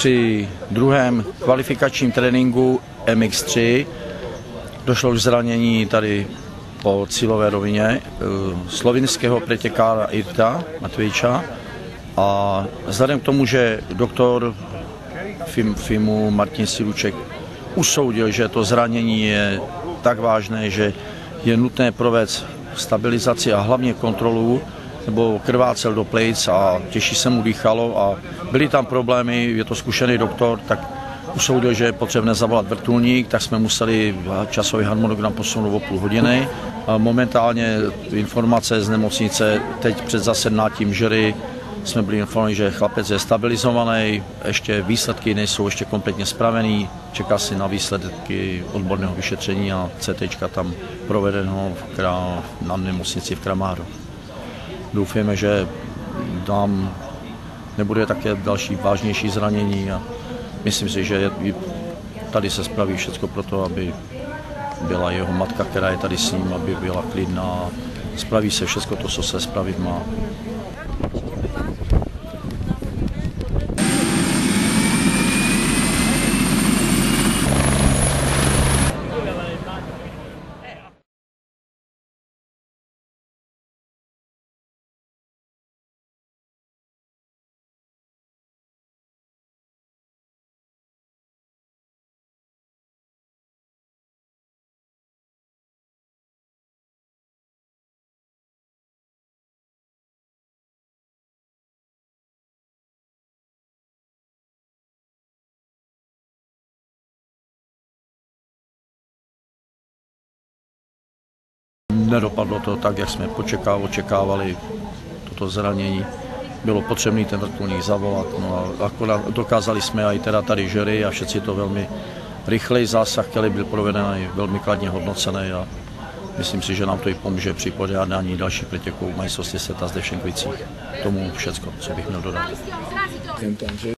Při druhém kvalifikačním tréninku MX3 došlo k zranění tady po cílové rovině slovinského pretěkára Irta Matvejča a vzhledem k tomu, že doktor FIMu Martin Siluček usoudil, že to zranění je tak vážné, že je nutné provést stabilizaci a hlavně kontrolu, nebo krvácel do plejc a těžší se mu dýchalo a byly tam problémy, je to zkušený doktor, tak usoudil, že je potřebné zavolat vrtulník, tak jsme museli časový harmonogram posunout o půl hodiny. A momentálně informace z nemocnice, teď před zasednátím žury jsme byli informováni, že chlapec je stabilizovaný, ještě výsledky nejsou ještě kompletně spravený, čeká si na výsledky odborného vyšetření a CT tam provedeno na nemocnici v Kramáru. Doufáme, že tam nebude také další vážnější zranění a myslím si, že tady se spraví všechno pro to, aby byla jeho matka, která je tady s ním, aby byla klidná. Spraví se všechno to, co se spravit má. Nedopadlo to tak, jak jsme očekávali toto zranění. Bylo potřebné ten vrtulník zavolat, no a akorát dokázali jsme i tady žury a všichni to velmi rychlej zásah, který byl proveden, velmi kladně hodnocený a myslím si, že nám to i pomůže při pořádání dalších pretěků majstrovství světa zde v Šenkvicích. Tomu všecko, co bych měl dodat.